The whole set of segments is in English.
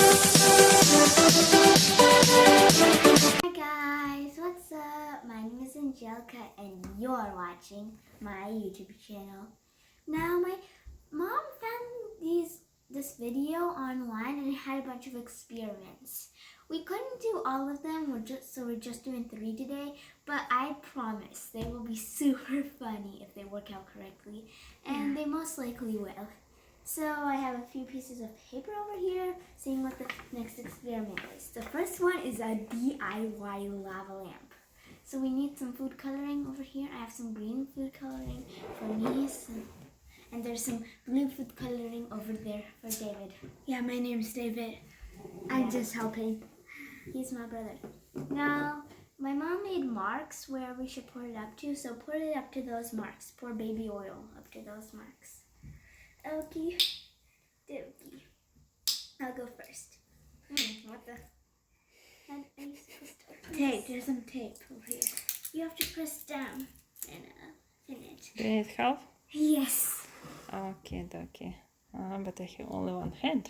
Hi guys, what's up? My name is Angelica and you're watching my YouTube channel. Now my mom found this video online and it had a bunch of experiments. We couldn't do all of them, so we're just doing 3 today, but I promise they will be super funny if they work out correctly, and they most likely will. So I have a few pieces of paper over here, seeing what the next experiment is. The first one is a DIY lava lamp. So we need some food coloring over here. I have some green food coloring for me, and there's some blue food coloring over there for David. Yeah, my name's David. I'm just helping. He's my brother. Now, my mom made marks where we should pour it up to, so pour it up to those marks. Pour baby oil up to those marks. Okie dokie. I'll go first. What the? How are you supposed to? Tape, there's some tape over here. You have to press down and pin it. Do you need help? Yes. Okay, okay. But I have only one hand.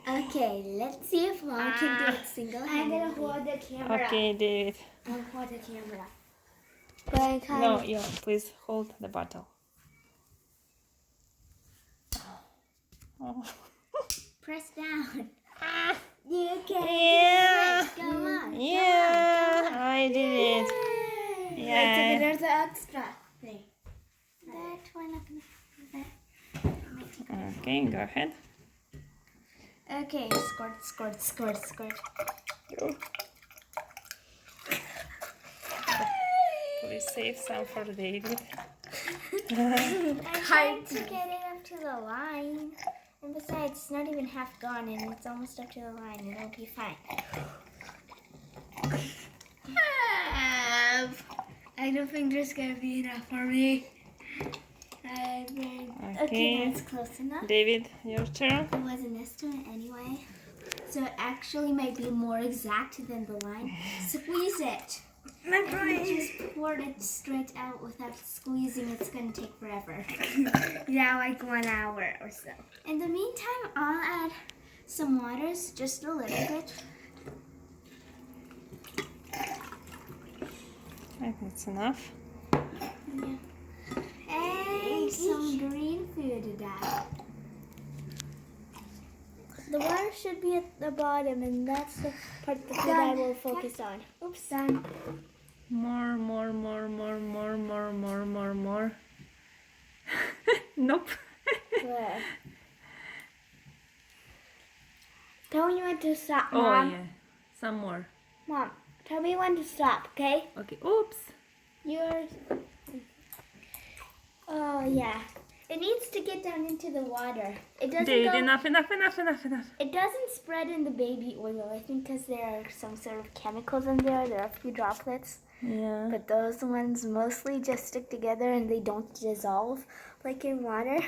Okay, let's see if Mom can do it single-handedly. I'm gonna hold the camera. Okay, David. I'll hold the camera. But I kind No, of... yeah, please hold the bottle. Oh. Press down. You can Yeah. do it. Come on. Yeah, I did it. Wait, Yeah. there's the extra thing. That one up in the... Okay, go ahead. Okay, squirt. Go. Please save some for David. I'm trying to get it up to the line. And besides, it's not even half gone and it's almost up to the line. It'll be fine. I don't think there's gonna be enough for me. Okay, Okay, that's close enough. David, your turn. It was an estimate anyway. So it actually might be more exact than the line. Squeeze it. My If you just poured it straight out without squeezing, it's going to take forever. Yeah, like 1 hour or so. In the meantime, I'll add some waters, just a little bit. I think it's enough. Yeah. And some green food to add. The water should be at the bottom, and that's the part of the food I will focus on. Oops, done. More. Nope. Good. Tell me when to stop, Oh Mom. yeah, some more. Mom, tell me when to stop, okay? Okay. Oops. Yours. Oh, yeah. It needs to get down into the water. It doesn't David, go... enough. It doesn't spread in the baby oil, I think, because there are some sort of chemicals in there. There are a few droplets. Yeah. But those ones mostly just stick together and they don't dissolve like in water.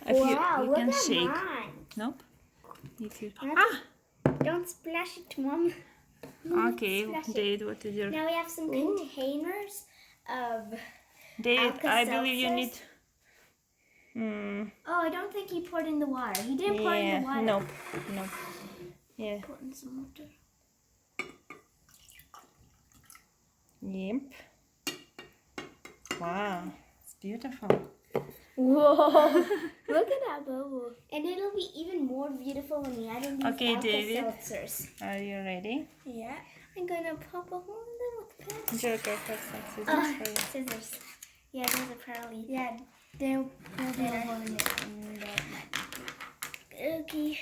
If Wow, you look can at shake. mine. Nope. If you. Don't splash it, Mom. Okay, Splash it. David, what is your? Now we have some containers of... David, I believe you AlkaSeltzers. need. Oh, I don't think he poured in the water. He didn't pour in the water. Nope. Yeah. Put in some water. Yep. Wow, it's beautiful. Whoa! Look at that bubble. And it'll be even more beautiful when we add in these Okay, David. AlkaSeltzers. Are you ready? Yeah. I'm gonna pop a hole in them with the pen. Angelica has some scissors for you. Scissors. Yeah, those are probably... Yeah, they'll be better. holding it. Okey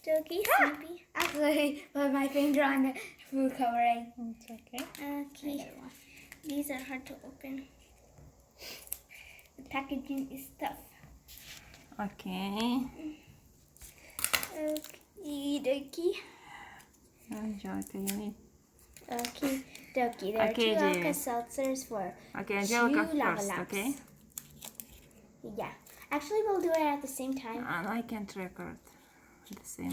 dokey, Snoopy. Actually, put my finger on the food coloring. It's okay. Okay. These are hard to open. The packaging is tough. Okay. Okie dokie. Angelica, you need. Okie dokie. There are Okay, two David. AlkaSeltzers for Okay, Angelica two lava first, lamps. okay? Yeah. Actually, we'll do it at the same time. And I can't record the same.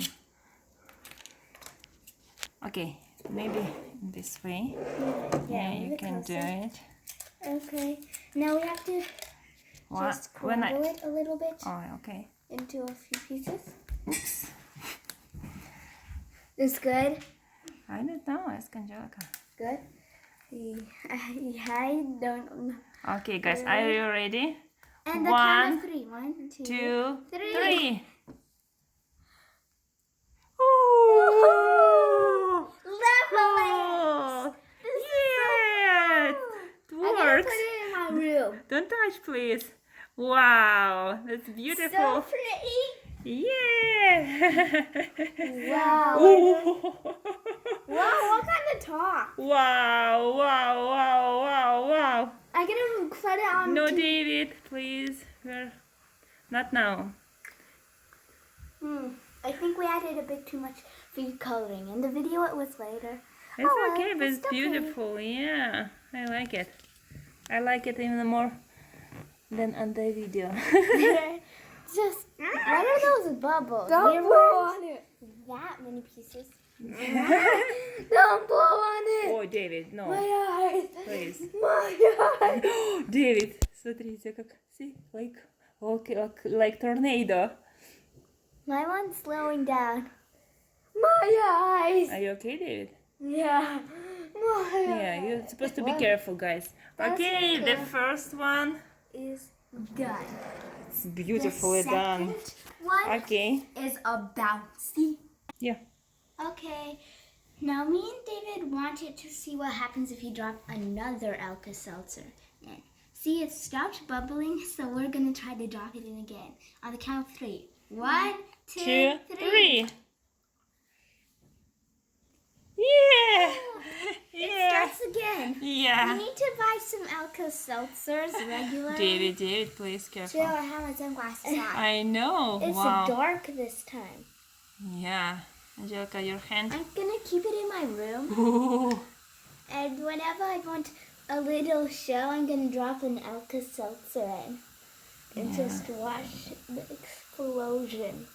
Okay, maybe this way. Yeah, move you it can do closer. it. Okay. Now we have to What? just crumble it a little bit Oh, okay. into a few pieces. Oops. It's good. I don't know. Ask Angelica. Good. I don't know. Okay, guys, are you ready? And the count of 3. 1, 2, 2, 3. 3. Ooh! Level Yeah! It I'm gonna works. put it in my room. Don't touch, please. Wow, that's So beautiful. pretty. Yeah! Wow. Ooh. Wow, what kind of top? Wow, wow, wow, wow, wow. I'm gonna put it on. No, David, please. Not now. I think we added a bit too much food coloring. In the video, it was later. It's Oh, okay, but it's still pretty. beautiful. Yeah, I like it. I like it even more than on the video. Just what are those bubbles? Don't There blow weren't on it. that many pieces. Don't blow on it. Ой, David, no, My eyes. please. My eyes. David, смотрите, как, see, like tornado. My one's slowing down. My eyes. Are you okay, David? Yeah. My Yeah, you're supposed to be careful, guys. Okay, the first one Is done. is beautifully done. One Okay, is a bouncy. yeah. Okay. Now me and David wanted to see what happens if you drop another AlkaSeltzer. And see, it stopped bubbling, so we're gonna try to drop it in again. On the count of 3. 1, 2, 2, 3. 3. Yeah! It Yeah! starts again. We Yeah! need to buy some AlkaSeltzers regular. David, please, careful. I have my sunglasses on. I know. It's Wow. dark this time. Yeah. Angelica, your hand. I'm gonna keep it in my room. Ooh. And whenever I want a little show, I'm gonna drop an AlkaSeltzer in. And just watch the explosion.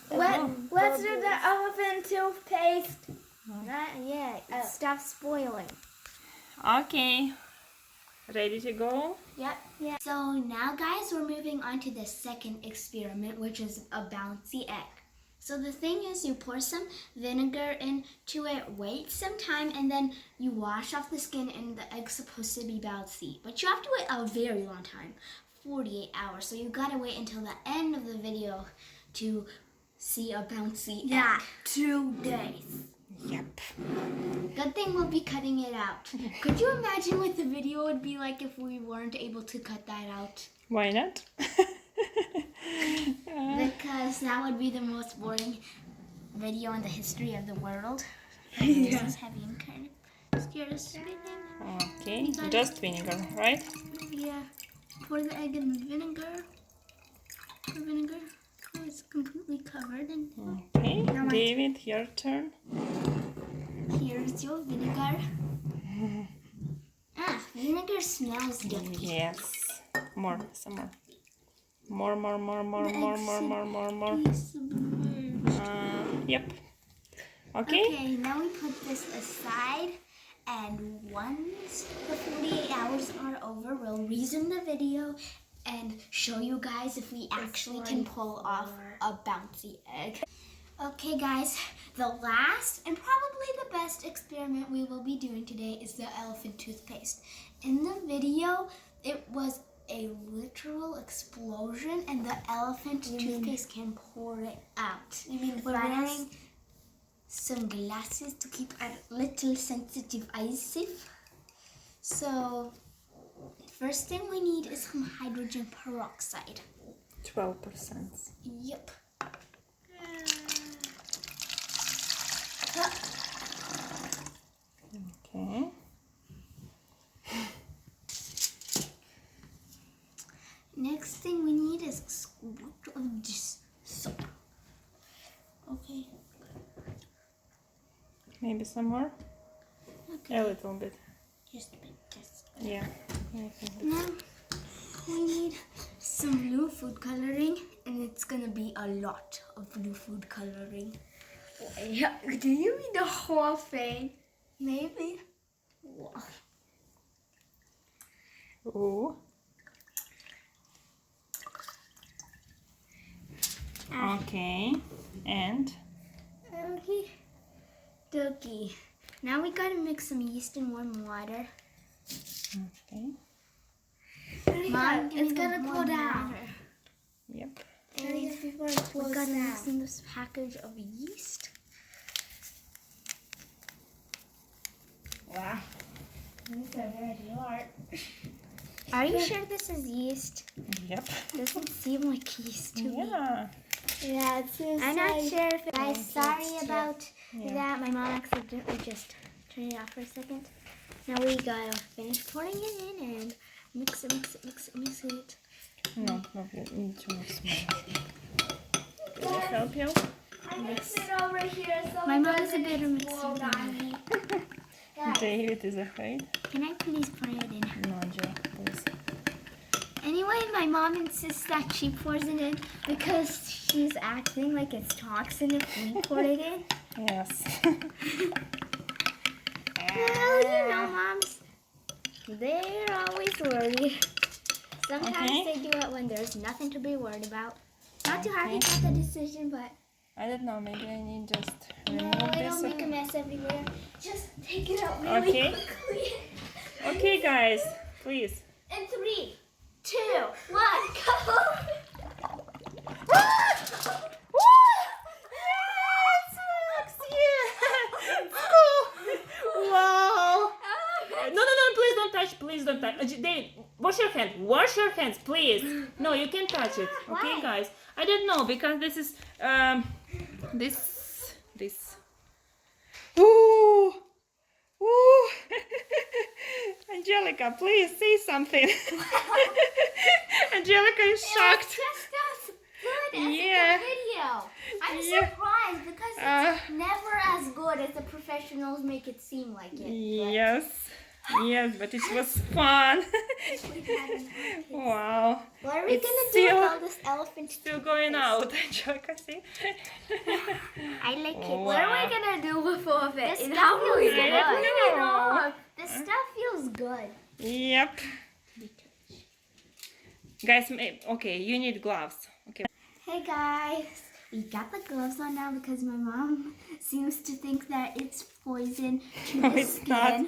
Let's do the elephant toothpaste. Not yet. Stop spoiling. Okay. Ready to go? Yep. Yeah. So now, guys, we're moving on to the second experiment, which is a bouncy egg. So the thing is, you pour some vinegar into it, wait some time, and then you wash off the skin, and the egg's supposed to be bouncy. But you have to wait a very long time, 48 hours. So you gotta wait until the end of the video to see a bouncy egg. 2 days. Yep. Good thing we'll be cutting it out. Could you imagine what the video would be like if we weren't able to cut that out? Why not? Because that would be the most boring video in the history of the world. Yeah. This is heavy and kind of scared us spinning. Okay, just vinegar, right? Yeah. Pour the egg in vinegar. Pour vinegar. Oh, it's completely covered. And Okay, David, your turn. here's your vinegar. Vinegar smells yucky. Yes. More, some more. More. Yep. Okay. Okay, now we put this aside, and once the 48 hours are over, we'll resume the video and show you guys if we actually can pull off a bouncy egg. Okay guys, the last and probably the best experiment we will be doing today is the elephant toothpaste. In the video, it was a literal explosion and the elephant toothpaste can pour it out. You mean We're wearing some glasses to keep our little sensitive eyes safe. So, first thing we need is some hydrogen peroxide. 12%. Yep. Okay. Next thing we need is a squirt of this soap. Okay. Maybe some more? Okay. A little bit. Just a bit. Just. Yeah. Now we need some blue food coloring, and it's gonna be a lot of blue food coloring. Yeah. Do you mean the whole thing? Maybe. Ooh. Okay. And Okie dokie. Now we gotta mix some yeast in warm water. Okay. Mom, It's gonna cool down. Yep. And before it We cools gotta down. mix in this package of yeast. Wow. These are very hard. Are you sure this is yeast? Yep. Doesn't seem like yeast to me. Yeah. Yeah, it seems I'm not like- sure if guys. Sorry texture. about Yeah. that. My mom accidentally just turned it off for a second. Now we gotta finish pouring it in and mix it, mix it, mix it, mix it. No, you need to mix more. Can I help you? I mix it over here so My it mom is a doesn't better mixer explode than on me. Guys, David is afraid. Can I please pour it in? No, Jill, please. Anyway, my mom insists that she pours it in because she's acting like it's toxin if we pour it in. Yes. Well, you know, moms, they're always worried. Sometimes Okay. they do it when there's nothing to be worried about. Not too happy Okay. about the decision, but I don't know, maybe I need just no, remove I this. don't make a mess everywhere. Just take it out really Okay. quickly. Okay, guys, please. In 3, 2, 1, go! Wow! No, please don't touch. Please don't touch. Dave, wash your hands. Wash your hands, please. No, you can't touch it. Okay, Why? guys. I don't know because this is this. Ooh, ooh. Angelica, please say something. Angelica is shocked. Just as good as Yeah. the video. I'm Yeah. surprised because it's never as good as the professionals make it seem like it. Yes, yes, but it was fun. Wow. What are we It's gonna do still- with all this elephant? Still going out, Angelica, see? I like it. what are we gonna do with all of it? This And stuff how will we feels get good. it clean off? This stuff feels good. Yep. Guys, okay, you need gloves. Okay. Hey guys, we got the gloves on now because my mom seems to think that it's poison to No, the it's not. skin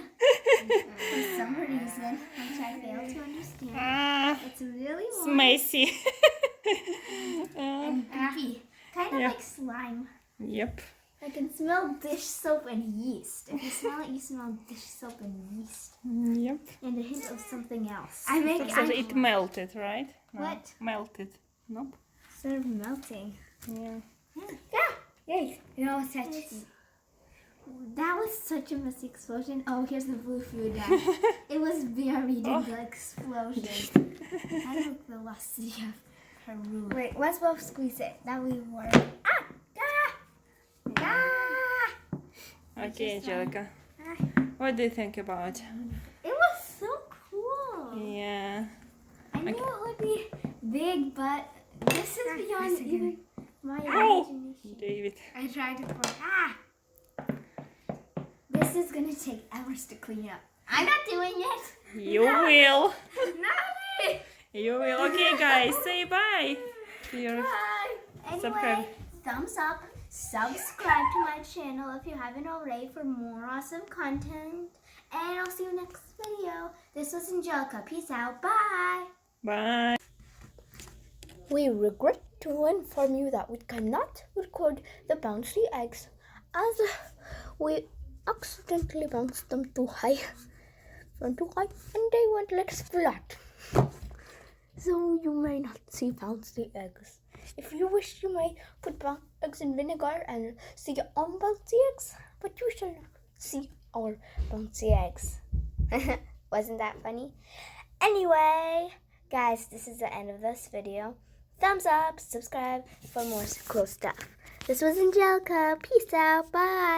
for some reason, which I fail to understand. Ah, It's really it's warm messy. and goopy, kind of Yeah. like slime. Yep. I can smell dish soap and yeast. If you smell it, you smell dish soap and yeast. Yep. And a hint of something else. So it melted, right? No, What? Melted. Nope. Sort of melting. Yeah. Yeah. Yay. You know what's that? That was such a messy explosion. Oh, here's the blue food now. It was buried in the explosion. I like the velocity of Peru. Wait, let's both squeeze it. That we work. Ah! Ah! Ah! Okay, Angelica. What do you think about? It was so cool. Yeah. I knew it would be big, but this is beyond even my Ow! imagination. David. I tried to pour. Ah! This is gonna take hours to clean up. I'm not doing it. You will. Not You will. Okay, guys, say bye. To your Anyway, Subscribe. thumbs up, subscribe to my channel if you haven't already for more awesome content. And I'll see you next video. This was Angelica. Peace out. Bye. Bye. We regret to inform you that we cannot record the bouncy eggs as we accidentally bounced them too high. From too high and they went like splat. So you may not see bouncy eggs. If you wish, you may put eggs in vinegar and see your own bouncy eggs, but you shall not see our bouncy eggs. Wasn't that funny? Anyway, guys, this is the end of this video. Thumbs up, subscribe for more cool stuff. This was Angelica. Peace out. Bye.